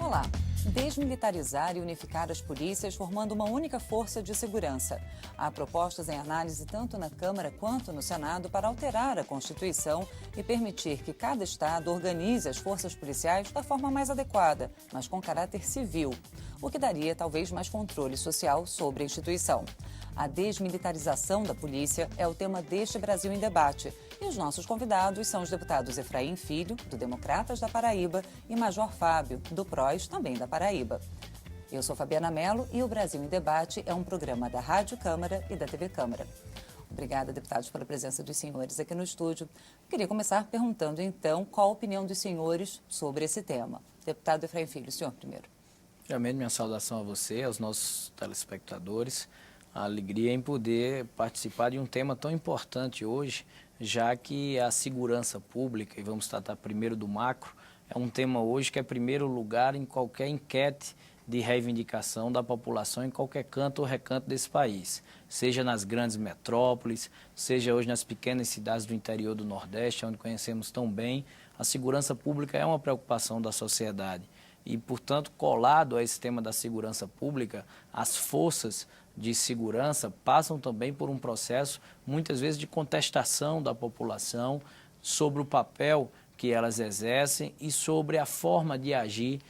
Olá! Desmilitarizar e unificar as polícias formando uma única força de segurança. Há propostas em análise tanto na Câmara quanto no Senado para alterar a Constituição e permitir que cada estado organize as forças policiais da forma mais adequada, mas com caráter civil, o que daria talvez mais controle social sobre a instituição. A desmilitarização da polícia é o tema deste Brasil em Debate. E os nossos convidados são os deputados Efraim Filho, do Democratas da Paraíba, e Major Fábio, do PROS, também da Paraíba. Eu sou Fabiana Mello e o Brasil em Debate é um programa da Rádio Câmara e da TV Câmara. Obrigada, deputados, pela presença dos senhores aqui no estúdio. Queria começar perguntando, então, qual a opinião dos senhores sobre esse tema. Deputado Efraim Filho, o senhor primeiro. Primeiramente, minha saudação a você, aos nossos telespectadores. A alegria em poder participar de um tema tão importante hoje, já que a segurança pública, e vamos tratar primeiro do macro, é um tema hoje que é primeiro lugar em qualquer enquete de reivindicação da população em qualquer canto ou recanto desse país, seja nas grandes metrópoles, seja hoje nas pequenas cidades do interior do Nordeste, onde conhecemos tão bem. A segurança pública é uma preocupação da sociedade e, portanto, colado a esse tema da segurança pública, as forças de segurança passam também por um processo, muitas vezes, de contestação da população sobre o papel que elas exercem e sobre a forma de agir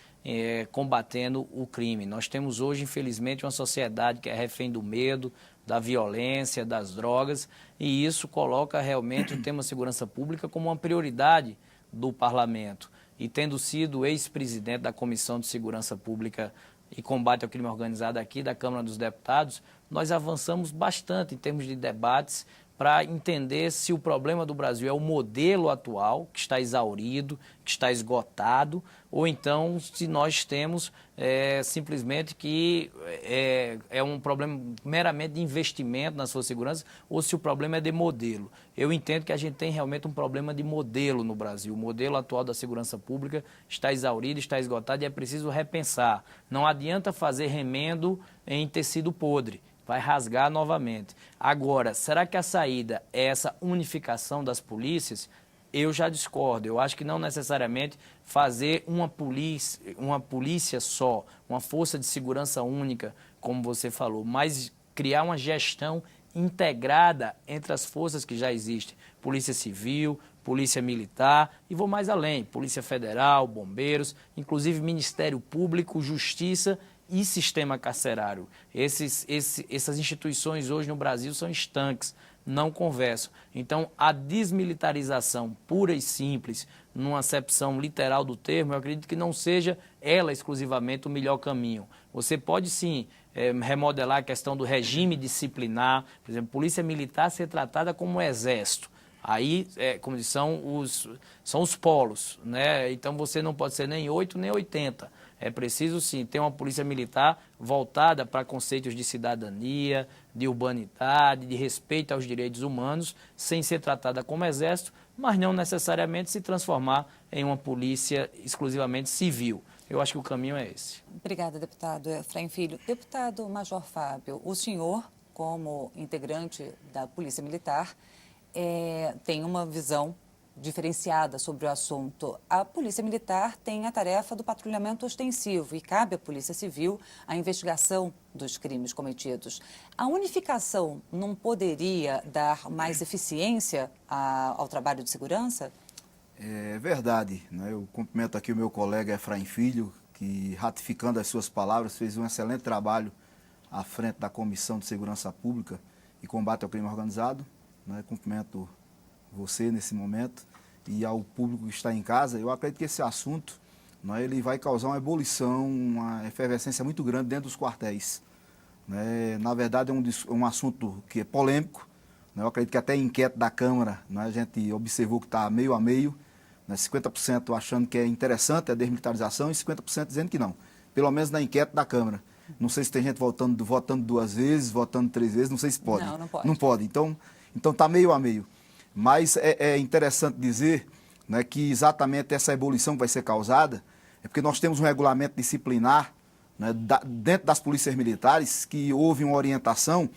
combatendo o crime. Nós temos hoje, infelizmente, uma sociedade que é refém do medo, da violência, das drogas, e isso coloca realmente o tema segurança pública como uma prioridade do parlamento. E tendo sido ex-presidente da Comissão de Segurança Pública e Combate ao Crime Organizado aqui da Câmara dos Deputados, nós avançamos bastante em termos de debates para entender se o problema do Brasil é o modelo atual, que está exaurido, que está esgotado, ou então se nós temos simplesmente que é um problema meramente de investimento na sua segurança, ou se o problema é de modelo. Eu entendo que a gente tem realmente um problema de modelo no Brasil. O modelo atual da segurança pública está exaurido, está esgotado e é preciso repensar. Não adianta fazer remendo em tecido podre. Vai rasgar novamente. Agora, será que a saída é essa unificação das polícias? Eu já discordo. Eu acho que não necessariamente fazer uma polícia só, uma força de segurança única, como você falou, mas criar uma gestão integrada entre as forças que já existem. Polícia Civil, Polícia Militar e vou mais além, Polícia Federal, Bombeiros, inclusive Ministério Público, Justiça e sistema carcerário. Essas instituições hoje no Brasil são estanques, não conversam. Então, a desmilitarização pura e simples, numa acepção literal do termo, eu acredito que não seja ela exclusivamente o melhor caminho. Você pode sim remodelar a questão do regime disciplinar, por exemplo, polícia militar ser tratada como um exército. Aí, como são os polos, né? Então você não pode ser nem 8 nem 80. É preciso, sim, ter uma polícia militar voltada para conceitos de cidadania, de urbanidade, de respeito aos direitos humanos, sem ser tratada como exército, mas não necessariamente se transformar em uma polícia exclusivamente civil. Eu acho que o caminho é esse. Obrigada, deputado Efraim Filho. Deputado Major Fábio, o senhor, como integrante da Polícia Militar, tem uma visão diferenciada sobre o assunto. A Polícia Militar tem a tarefa do patrulhamento ostensivo e cabe à Polícia Civil a investigação dos crimes cometidos. A unificação não poderia dar mais eficiência ao trabalho de segurança? É verdade, né? Eu cumprimento aqui o meu colega Efraim Filho, que, ratificando as suas palavras, fez um excelente trabalho à frente da Comissão de Segurança Pública e Combate ao Crime Organizado. Né? Cumprimento você nesse momento e ao público que está em casa. Eu acredito que esse assunto, né, ele vai causar uma ebulição, uma efervescência muito grande dentro dos quartéis. Né? Na verdade, é um assunto que é polêmico. Né? Eu acredito que até a enquete da Câmara, né, a gente observou que está meio a meio, né, 50% achando que é interessante a desmilitarização e 50% dizendo que não. Pelo menos na enquete da Câmara. Não sei se tem gente votando 2 vezes, votando 3 vezes, não sei se pode. Não, não pode. Não pode. Então está meio a meio. Mas é interessante dizer, né, que exatamente essa ebulição que vai ser causada é porque nós temos um regulamento disciplinar, né, dentro das polícias militares que houve uma orientação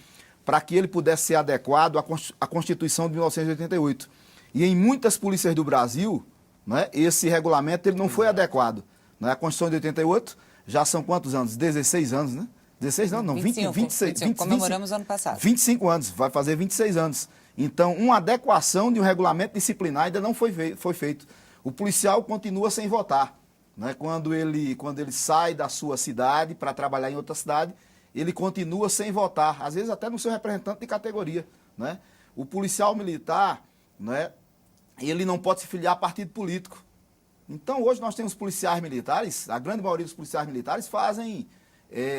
para que ele pudesse ser adequado à Constituição de 1988. E em muitas polícias do Brasil, né, esse regulamento ele não foi adequado. A Constituição de 88 já são quantos anos? 16 anos, né? 16 anos, não, 25, 26. Comemoramos ano passado. 25 anos, vai fazer 26 anos. Então, uma adequação de um regulamento disciplinar ainda não foi feito. O policial continua sem votar. Né? Quando ele sai da sua cidade para trabalhar em outra cidade, ele continua sem votar, às vezes até no seu representante de categoria. Né? O policial militar, né, ele não pode se filiar a partido político. Então, hoje nós temos policiais militares, a grande maioria dos policiais militares fazem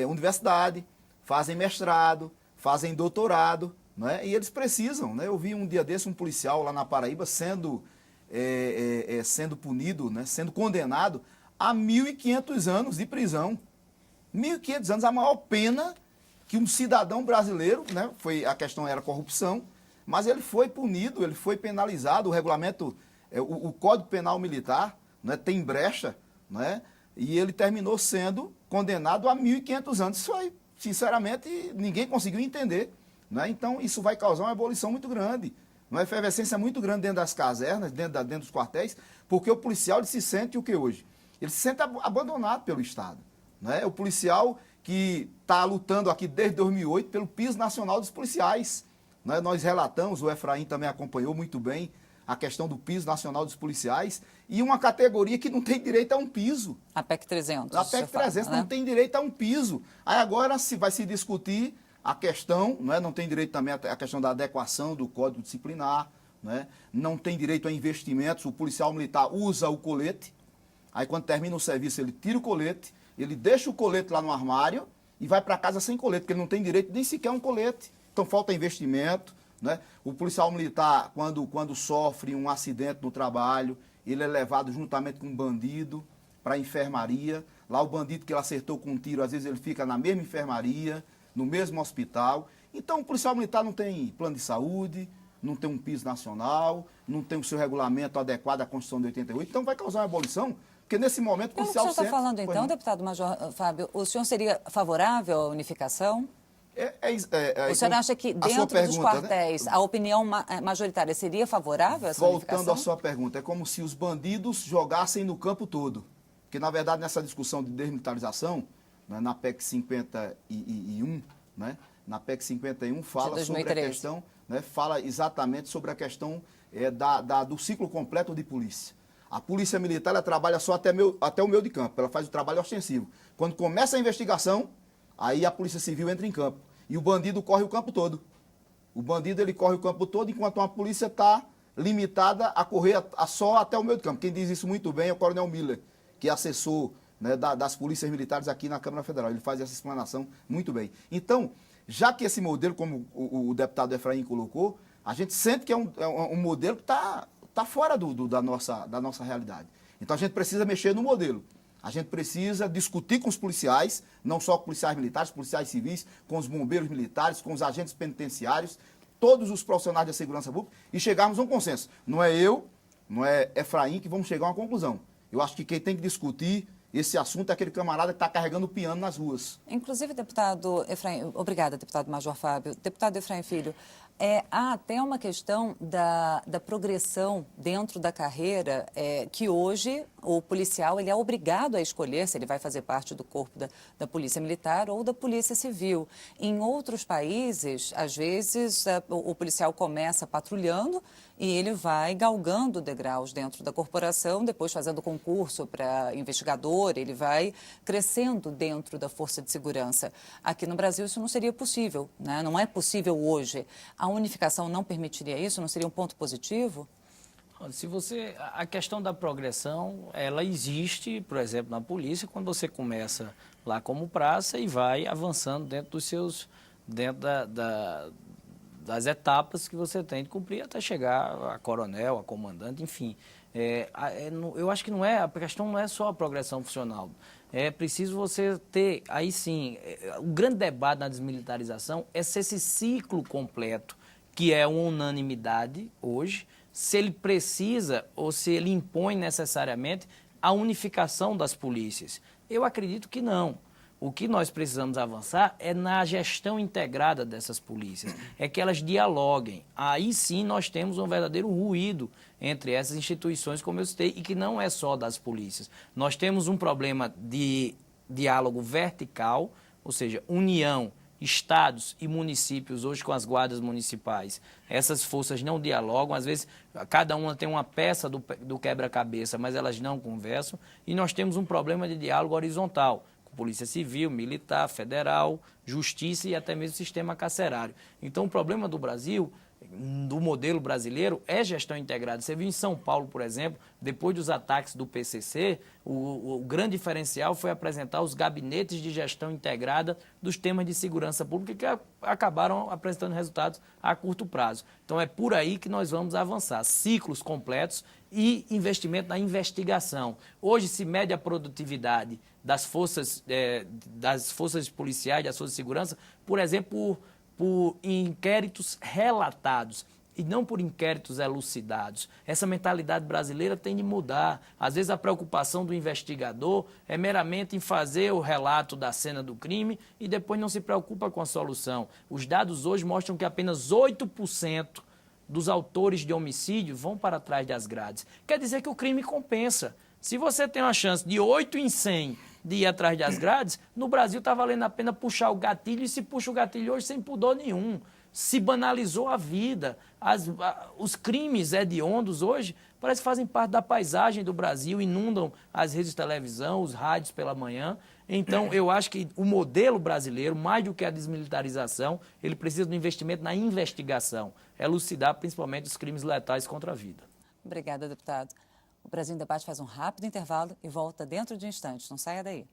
universidade, fazem mestrado, fazem doutorado, né? E eles precisam. Né? Eu vi um dia desse um policial lá na Paraíba sendo punido, né? Sendo condenado a 1.500 anos de prisão. 1.500 anos, a maior pena que um cidadão brasileiro, né? A questão era corrupção, mas ele foi punido, ele foi penalizado. O regulamento, o Código Penal Militar, né, tem brecha, né? E ele terminou sendo condenado a 1.500 anos. Isso aí, sinceramente, ninguém conseguiu entender. Né? Então, isso vai causar uma ebulição muito grande, uma efervescência muito grande dentro das casernas, dentro dos quartéis, porque o policial ele se sente o que hoje? Ele se sente abandonado pelo Estado. Né? O policial que está lutando aqui desde 2008 pelo piso nacional dos policiais. Né? Nós relatamos, o Efraim também acompanhou muito bem a questão do piso nacional dos policiais, e uma categoria que não tem direito a um piso. A PEC 300. A PEC 300 não tem direito a um piso. Aí agora vai se discutir a questão, não tem direito também a questão da adequação do Código Disciplinar, não tem direito a investimentos, o policial militar usa o colete, aí quando termina o serviço ele tira o colete, ele deixa o colete lá no armário e vai para casa sem colete, porque ele não tem direito nem sequer a um colete. Então falta investimento. Né? O policial militar, quando sofre um acidente no trabalho, ele é levado juntamente com um bandido para a enfermaria. Lá o bandido que ele acertou com um tiro, às vezes ele fica na mesma enfermaria, no mesmo hospital. Então o policial militar não tem plano de saúde, não tem um piso nacional, não tem o seu regulamento adequado à Constituição de 88. Então vai causar uma ebulição, porque nesse momento o policial... Pelo que o senhor está falando então, deputado Major Fábio, o senhor seria favorável à unificação? O senhor acha que dentro dos quartéis, né, a opinião majoritária seria favorável a essa unificação? Voltando à sua pergunta, é como se os bandidos jogassem no campo todo. Porque, na verdade, nessa discussão de desmilitarização, né, na PEC 51, né, na PEC 51 fala sobre a questão, né, fala exatamente sobre a questão do ciclo completo de polícia. A polícia militar ela trabalha só até o meio de campo, ela faz o trabalho ostensivo. Quando começa a investigação, aí a Polícia Civil entra em campo. E o bandido corre o campo todo. O bandido ele corre o campo todo, enquanto a polícia está limitada a correr só até o meio de campo. Quem diz isso muito bem é o Coronel Miller, que é assessor, né, das polícias militares aqui na Câmara Federal. Ele faz essa explanação muito bem. Então, já que esse modelo, como o deputado Efraim colocou, a gente sente que é um modelo que está fora da nossa realidade. Então, a gente precisa mexer no modelo. A gente precisa discutir com os policiais, não só com policiais militares, policiais civis, com os bombeiros militares, com os agentes penitenciários, todos os profissionais da segurança pública, e chegarmos a um consenso. Não é eu, não é Efraim que vamos chegar a uma conclusão. Eu acho que quem tem que discutir esse assunto é aquele camarada que está carregando o piano nas ruas. Inclusive, deputado Efraim, obrigada, deputado Major Fábio. Deputado Efraim Filho, há até uma questão da progressão dentro da carreira, que hoje o policial ele é obrigado a escolher se ele vai fazer parte do corpo da Polícia Militar ou da Polícia Civil. Em outros países, às vezes, o policial começa patrulhando e ele vai galgando degraus dentro da corporação, depois fazendo concurso para investigador, ele vai crescendo dentro da Força de Segurança. Aqui no Brasil isso não seria possível, né? Não é possível hoje. A unificação não permitiria isso? Não seria um ponto positivo? A questão da progressão, ela existe, por exemplo, na polícia, quando você começa lá como praça e vai avançando dentro das etapas que você tem de cumprir até chegar a coronel, a comandante, enfim. Eu acho que a questão não é só a progressão funcional. É preciso você ter, aí sim, o grande debate na desmilitarização é se esse ciclo completo, que é uma unanimidade hoje, se ele precisa ou se ele impõe necessariamente a unificação das polícias. Eu acredito que não, O que nós precisamos avançar é na gestão integrada dessas polícias, é que elas dialoguem. Aí sim nós temos um verdadeiro ruído entre essas instituições, como eu citei, e que não é só das polícias. Nós temos um problema de diálogo vertical, ou seja, união, estados e municípios, hoje com as guardas municipais. Essas forças não dialogam, às vezes cada uma tem uma peça do quebra-cabeça, mas elas não conversam. E nós temos um problema de diálogo horizontal, com Polícia Civil, Militar, Federal, Justiça e até mesmo Sistema Carcerário. Então o problema do Brasil, do modelo brasileiro, é gestão integrada. Você viu em São Paulo, por exemplo, depois dos ataques do PCC, o grande diferencial foi apresentar os gabinetes de gestão integrada dos temas de segurança pública que acabaram apresentando resultados a curto prazo. Então é por aí que nós vamos avançar, ciclos completos e investimento na investigação. Hoje se mede a produtividade das forças policiais, das forças de segurança, por exemplo, por inquéritos relatados e não por inquéritos elucidados. Essa mentalidade brasileira tem de mudar. Às vezes a preocupação do investigador é meramente em fazer o relato da cena do crime e depois não se preocupa com a solução. Os dados hoje mostram que apenas 8% dos autores de homicídio vão para trás das grades. Quer dizer que o crime compensa. Se você tem uma chance de 8 em 100 de ir atrás das grades, no Brasil está valendo a pena puxar o gatilho, e se puxa o gatilho hoje sem pudor nenhum. Se banalizou a vida. Os crimes hediondos hoje parece que fazem parte da paisagem do Brasil, inundam as redes de televisão, os rádios pela manhã. Então, eu acho que o modelo brasileiro, mais do que a desmilitarização, ele precisa do investimento na investigação, elucidar principalmente os crimes letais contra a vida. Obrigada, deputado. O Brasil em Debate faz um rápido intervalo e volta dentro de instantes. Não saia daí.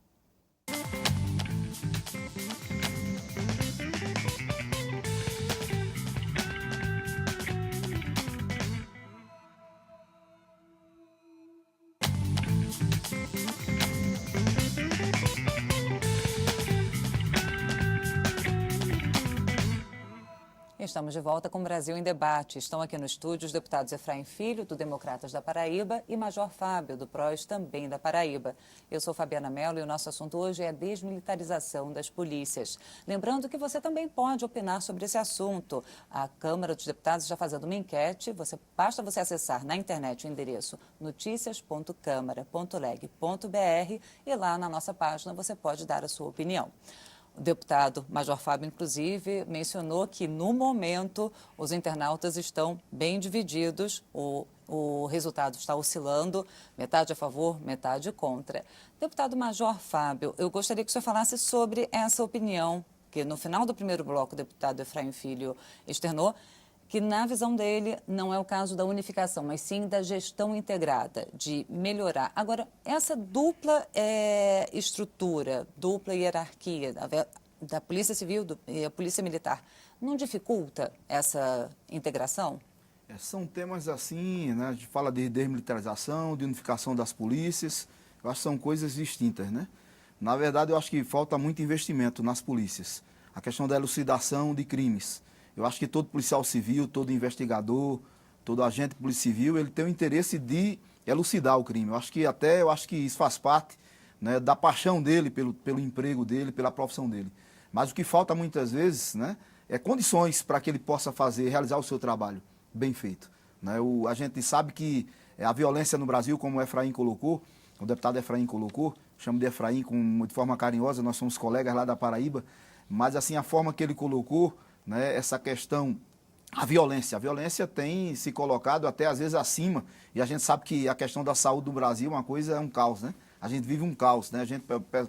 Estamos de volta com o Brasil em Debate. Estão aqui no estúdio os deputados Efraim Filho, do Democratas da Paraíba, e Major Fábio, do PROS, também da Paraíba. Eu sou Fabiana Mello e o nosso assunto hoje é a desmilitarização das polícias. Lembrando que você também pode opinar sobre esse assunto. A Câmara dos Deputados está fazendo uma enquete. Basta você acessar na internet o endereço noticias.câmara.leg.br e lá na nossa página você pode dar a sua opinião. O deputado Major Fábio, inclusive, mencionou que, no momento, os internautas estão bem divididos, o resultado está oscilando, metade a favor, metade contra. Deputado Major Fábio, eu gostaria que o senhor falasse sobre essa opinião, que no final do primeiro bloco o deputado Efraim Filho externou, que na visão dele não é o caso da unificação, mas sim da gestão integrada, de melhorar. Agora, essa dupla estrutura, dupla hierarquia da Polícia Civil e a Polícia Militar, não dificulta essa integração? São temas assim, né? A gente fala de desmilitarização, de unificação das polícias, eu acho que são coisas distintas, né? Na verdade, eu acho que falta muito investimento nas polícias. A questão da elucidação de crimes. Eu acho que todo policial civil, todo investigador, todo agente de polícia civil, ele tem o interesse de elucidar o crime. Eu acho que isso faz parte, né, da paixão dele pelo emprego dele, pela profissão dele. Mas o que falta muitas vezes, né, é condições para que ele possa realizar o seu trabalho bem feito. Né? A gente sabe que a violência no Brasil, como o Efraim colocou, o deputado Efraim colocou, chamo de Efraim de forma carinhosa, nós somos colegas lá da Paraíba, mas assim, a forma que ele colocou, né, essa questão, a violência tem se colocado até às vezes acima, e a gente sabe que a questão da saúde do Brasil é um caos, né? A gente vive um caos, né?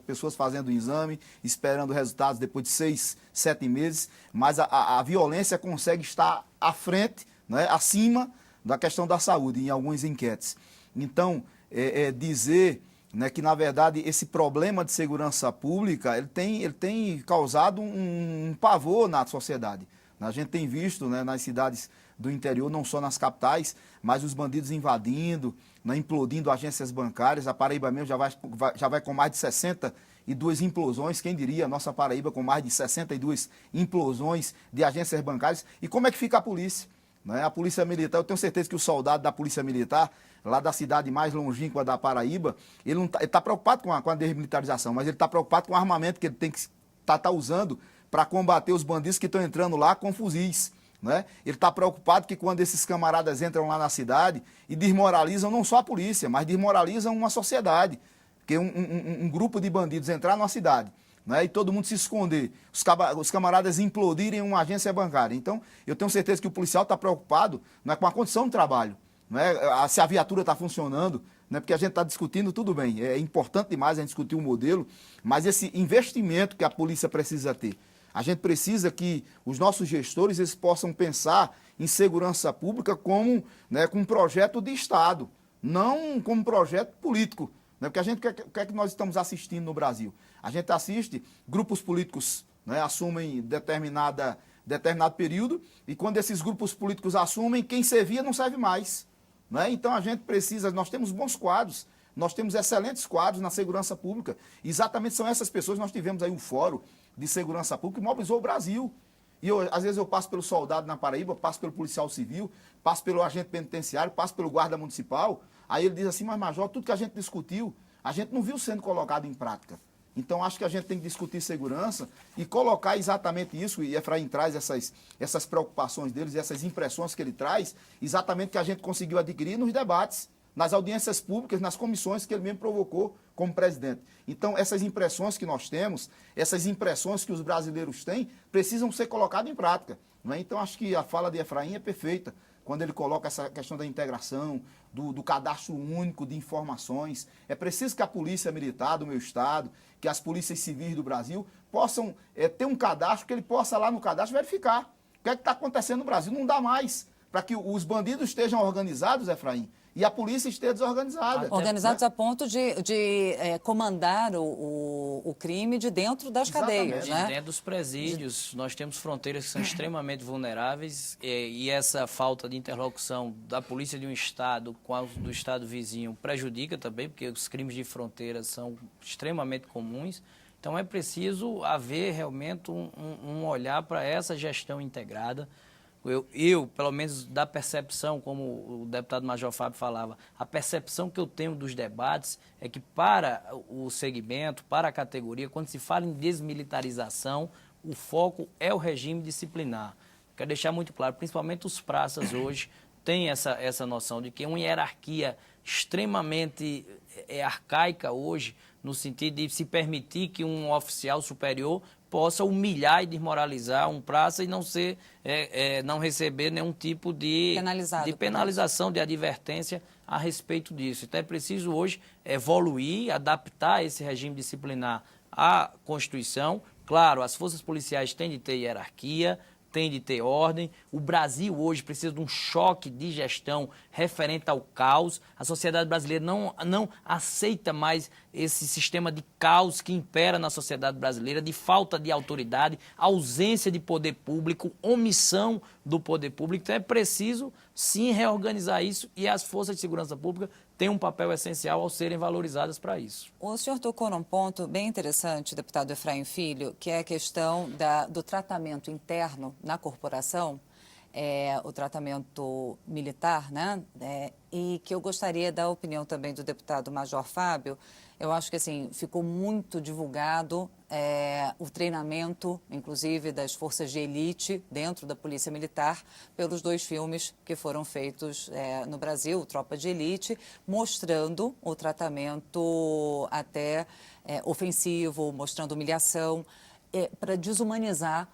Pessoas fazendo exame, esperando resultados depois de 6, 7 meses, mas a violência consegue estar à frente, né, acima da questão da saúde, em algumas enquetes. Então, dizer, né, que, na verdade, esse problema de segurança pública, ele tem causado um pavor na sociedade. A gente tem visto, né, nas cidades do interior, não só nas capitais, mas os bandidos invadindo, né, implodindo agências bancárias. A Paraíba mesmo já vai com mais de 62 implosões, quem diria, a nossa Paraíba com mais de 62 implosões de agências bancárias. E como é que fica a polícia? Né? A Polícia Militar, eu tenho certeza que o soldado da Polícia Militar, lá da cidade mais longínqua da Paraíba, ele está preocupado com a desmilitarização, mas ele está preocupado com o armamento que ele tem que tá usando para combater os bandidos que estão entrando lá com fuzis. Né? Ele está preocupado que quando esses camaradas entram lá na cidade e desmoralizam não só a polícia, mas desmoralizam uma sociedade. Porque um grupo de bandidos entrar numa cidade, né, e todo mundo se esconder, os camaradas implodirem uma agência bancária. Então, eu tenho certeza que o policial está preocupado, não é, com a condição de trabalho, não é, se a viatura está funcionando, né, porque a gente está discutindo, tudo bem, é importante demais a gente discutir o modelo, mas esse investimento que a polícia precisa ter, a gente precisa que os nossos gestores eles possam pensar em segurança pública como, né, com um projeto de Estado, não como um projeto político. Porque a gente, o que é que nós estamos assistindo no Brasil? A gente assiste, grupos políticos, né, assumem determinado período, e quando esses grupos políticos assumem, quem servia não serve mais. Né? Então a gente precisa, nós temos bons quadros, nós temos excelentes quadros na segurança pública. Exatamente são essas pessoas, nós tivemos aí um fórum de segurança pública que mobilizou o Brasil. E às vezes eu passo pelo soldado na Paraíba, passo pelo policial civil, passo pelo agente penitenciário, passo pelo guarda municipal. Aí ele diz assim, mas Major, tudo que a gente discutiu, a gente não viu sendo colocado em prática. Então acho que a gente tem que discutir segurança e colocar exatamente isso, e Efraim traz essas preocupações deles, essas impressões que ele traz, exatamente que a gente conseguiu adquirir nos debates, nas audiências públicas, nas comissões que ele mesmo provocou como presidente. Então essas impressões que nós temos, essas impressões que os brasileiros têm, precisam ser colocadas em prática. Não é? Então acho que a fala de Efraim é perfeita, quando ele coloca essa questão da integração, do cadastro único de informações. É preciso que a Polícia Militar do meu estado, que as polícias civis do Brasil possam ter um cadastro, que ele possa lá no cadastro verificar o que é que está acontecendo no Brasil. Não dá mais para que os bandidos estejam organizados, Efraim, e a polícia esteja desorganizada. Organizados, né? A ponto de comandar o crime de dentro das cadeias. Né? De dentro dos presídios. Nós temos fronteiras que são extremamente vulneráveis e essa falta de interlocução da polícia de um estado com a do estado vizinho prejudica também, porque os crimes de fronteira são extremamente comuns. Então é preciso haver realmente um olhar para essa gestão integrada. Eu, pelo menos da percepção, como o deputado Major Fábio falava, a percepção que eu tenho dos debates é que para o segmento, para a categoria, quando se fala em desmilitarização, o foco é o regime disciplinar. Quero deixar muito claro, principalmente os praças hoje têm essa noção de que uma hierarquia extremamente arcaica hoje, no sentido de se permitir que um oficial superior possa humilhar e desmoralizar um praça e não receber nenhum tipo de penalização, de advertência a respeito disso. Então é preciso hoje evoluir, adaptar esse regime disciplinar à Constituição. Claro, as forças policiais têm de ter hierarquia, tem de ter ordem. O Brasil hoje precisa de um choque de gestão referente ao caos. A sociedade brasileira não aceita mais esse sistema de caos que impera na sociedade brasileira, de falta de autoridade, ausência de poder público, omissão do poder público. Então é preciso, sim, reorganizar isso e as forças de segurança pública têm um papel essencial ao serem valorizadas para isso. O senhor tocou num ponto bem interessante, deputado Efraim Filho, que é a questão do tratamento interno na corporação, o tratamento militar, né? E que eu gostaria da opinião também do deputado Major Fábio. Eu acho que assim, ficou muito divulgado o treinamento, inclusive, das forças de elite dentro da Polícia Militar, pelos 2 filmes que foram feitos no Brasil, Tropa de Elite, mostrando o tratamento até ofensivo, mostrando humilhação, para desumanizar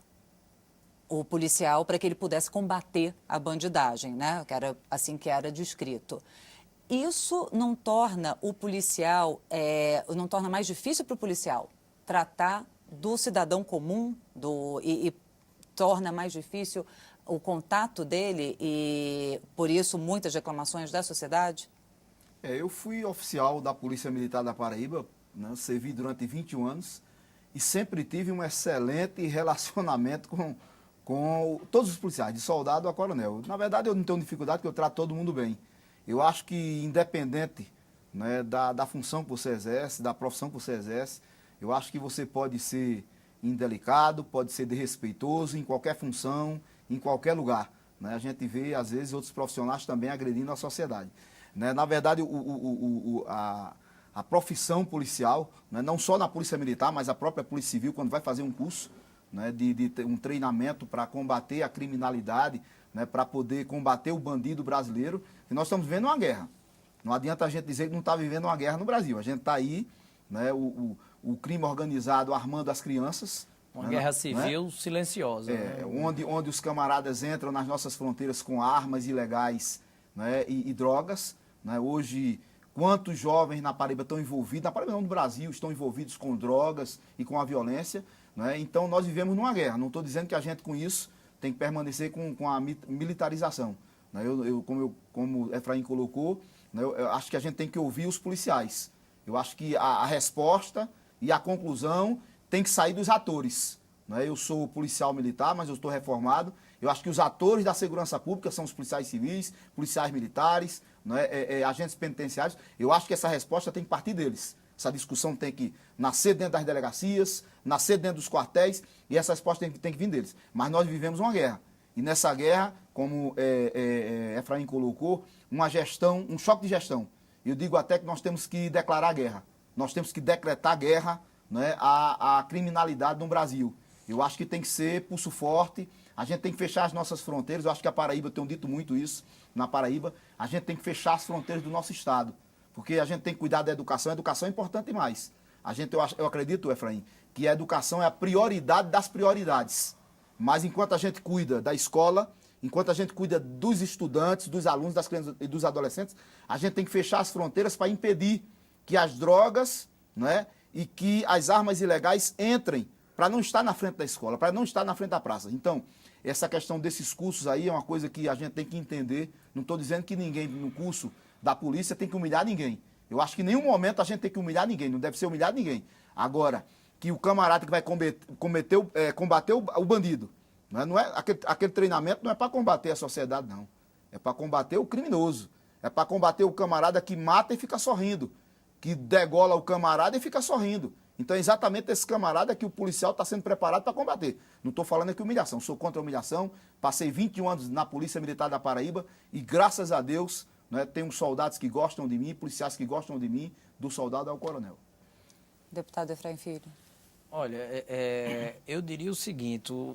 o policial, para que ele pudesse combater a bandidagem, né? Que era assim que era descrito. Isso não torna o policial, não torna mais difícil para o policial tratar do cidadão comum e torna mais difícil o contato dele e, por isso, muitas reclamações da sociedade? Eu fui oficial da Polícia Militar da Paraíba, né, servi durante 21 anos e sempre tive um excelente relacionamento com todos os policiais, de soldado a coronel. Na verdade, eu não tenho dificuldade, porque eu trato todo mundo bem. Eu acho que, independente, né, da função que você exerce, da profissão que você exerce, eu acho que você pode ser indelicado, pode ser desrespeitoso em qualquer função, em qualquer lugar. Né? A gente vê, às vezes, outros profissionais também agredindo a sociedade. né? Na verdade, a profissão policial, né? Não só na Polícia Militar, mas a própria Polícia Civil, quando vai fazer um curso, né? de ter um treinamento para combater a criminalidade, né? Para poder combater o bandido brasileiro, que nós estamos vivendo uma guerra. Não adianta a gente dizer que não está vivendo uma guerra no Brasil. A gente está aí, né? O crime organizado armando as crianças. Uma guerra civil silenciosa. Né? Né? Onde os camaradas entram nas nossas fronteiras com armas ilegais, né? e drogas. Né? Hoje, quantos jovens na Paraíba estão envolvidos, na Paraíba não, no Brasil, estão envolvidos com drogas e com a violência. Né? Então, nós vivemos numa guerra. Não estou dizendo que a gente, com isso, tem que permanecer com a militarização. Né? Como o Efraim colocou, né? Eu acho que a gente tem que ouvir os policiais. Eu acho que a resposta e a conclusão tem que sair dos atores. Né? Eu sou policial militar, mas eu estou reformado. Eu acho que os atores da segurança pública são os policiais civis, policiais militares, né? Agentes penitenciários. Eu acho que essa resposta tem que partir deles. Essa discussão tem que nascer dentro das delegacias, nascer dentro dos quartéis, e essa resposta tem que vir deles. Mas nós vivemos uma guerra. E nessa guerra, como Efraim colocou, uma gestão, um choque de gestão. Eu digo até que nós temos que declarar guerra. Nós temos que decretar guerra, né, à criminalidade no Brasil. Eu acho que tem que ser pulso forte, a gente tem que fechar as nossas fronteiras. Eu acho que a Paraíba, eu tenho dito muito isso, na Paraíba, a gente tem que fechar as fronteiras do nosso estado. Porque a gente tem que cuidar da educação. A educação é importante demais. Eu acredito, Efraim, que a educação é a prioridade das prioridades. Mas enquanto a gente cuida da escola, enquanto a gente cuida dos estudantes, dos alunos, das crianças e dos adolescentes, a gente tem que fechar as fronteiras para impedir que as drogas, né, e que as armas ilegais entrem, para não estar na frente da escola, para não estar na frente da praça. Então, essa questão desses cursos aí é uma coisa que a gente tem que entender. Não estou dizendo que ninguém no curso da polícia tem que humilhar ninguém. Eu acho que em nenhum momento a gente tem que humilhar ninguém, não deve ser humilhar ninguém. Agora, que o camarada que vai combater o bandido, não é aquele treinamento não é para combater a sociedade, não. É para combater o criminoso. É para combater o camarada que mata e fica sorrindo, que degola o camarada e fica sorrindo. Então é exatamente esse camarada que o policial está sendo preparado para combater. Não estou falando aqui humilhação, sou contra a humilhação. Passei 21 anos na Polícia Militar da Paraíba e, graças a Deus, né, tenho soldados que gostam de mim, policiais que gostam de mim, do soldado ao coronel. Deputado Efraim Filho. Olha, eu diria o seguinte, o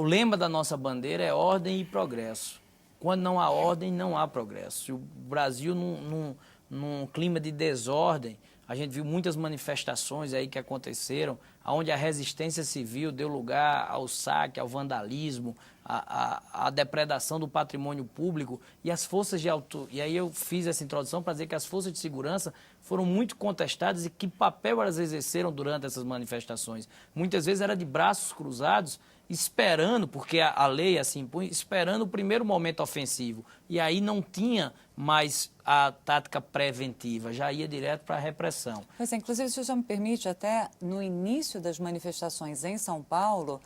lema da nossa bandeira é ordem e progresso. Quando não há ordem, não há progresso. Se o Brasil, num clima de desordem, a gente viu muitas manifestações aí que aconteceram, onde a resistência civil deu lugar ao saque, ao vandalismo, à depredação do patrimônio público, e as forças de e aí eu fiz essa introdução para dizer que as forças de segurança foram muito contestadas e que papel elas exerceram durante essas manifestações. Muitas vezes era de braços cruzados, esperando, porque a lei assim impõe, esperando o primeiro momento ofensivo. E aí não tinha mais a tática preventiva, já ia direto para a repressão. Pois é, inclusive, se o senhor me permite, até no início das manifestações em São Paulo,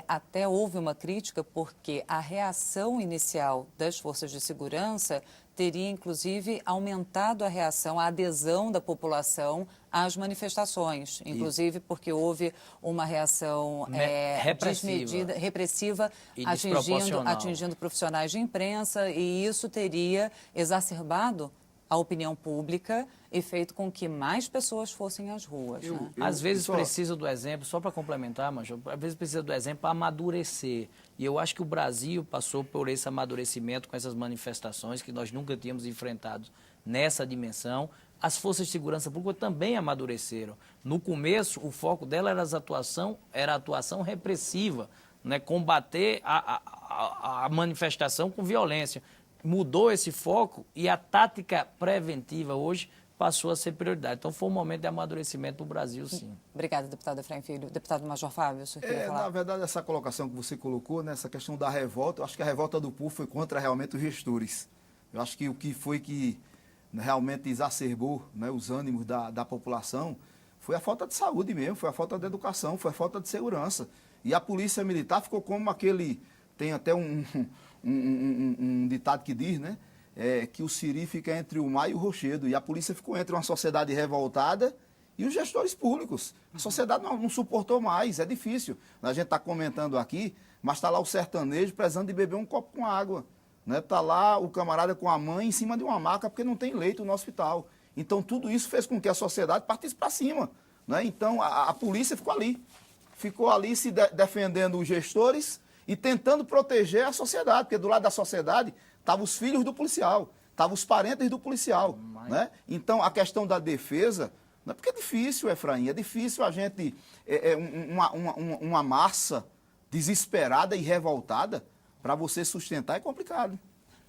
até houve uma crítica porque a reação inicial das forças de segurança teria, inclusive, aumentado a reação, a adesão da população às manifestações, inclusive porque houve uma reação desmedida, repressiva, atingindo profissionais de imprensa, e isso teria exacerbado a opinião pública e feito com que mais pessoas fossem às ruas. Né? Às vezes precisa do exemplo, só para complementar, Major, às vezes precisa do exemplo para amadurecer. E eu acho que o Brasil passou por esse amadurecimento com essas manifestações que nós nunca tínhamos enfrentado nessa dimensão. As forças de segurança pública também amadureceram. No começo, o foco dela era a atuação repressiva, né? Combater a manifestação com violência. Mudou esse foco e a tática preventiva hoje passou a ser prioridade. Então, foi um momento de amadurecimento do Brasil, sim. Obrigada, deputado Efraim Filho. Deputado Major Fábio, o senhor queria falar? Na verdade, essa colocação que você colocou, né, essa questão da revolta, eu acho que a revolta do povo foi contra realmente os gestores. Eu acho que o que foi que realmente exacerbou, né, os ânimos da população foi a falta de saúde mesmo, foi a falta de educação, foi a falta de segurança. E a polícia militar ficou como aquele... Tem até um ditado que diz, né? Que o siri fica entre o mar e o rochedo. E a polícia ficou entre uma sociedade revoltada e os gestores públicos. A sociedade não suportou mais, é difícil. A gente está comentando aqui, mas está lá o sertanejo precisando de beber um copo com água. né? Tá lá o camarada com a mãe em cima de uma maca porque não tem leito no hospital. Então, tudo isso fez com que a sociedade partisse para cima, né? Então, a polícia ficou ali se defendendo os gestores e tentando proteger a sociedade, porque do lado da sociedade estavam os filhos do policial, estavam os parentes do policial, né? Então, a questão da defesa, não é porque é difícil, Efraim, é difícil a gente, uma massa desesperada e revoltada, para você sustentar é complicado.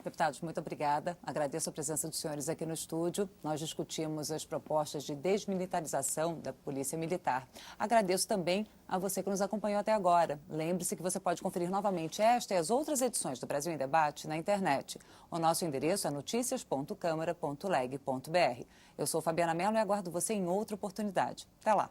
Deputados, muito obrigada. Agradeço a presença dos senhores aqui no estúdio. Nós discutimos as propostas de desmilitarização da Polícia Militar. Agradeço também a você que nos acompanhou até agora. Lembre-se que você pode conferir novamente esta e as outras edições do Brasil em Debate na internet. O nosso endereço é noticias.câmara.leg.br. Eu sou Fabiana Mello e aguardo você em outra oportunidade. Até lá.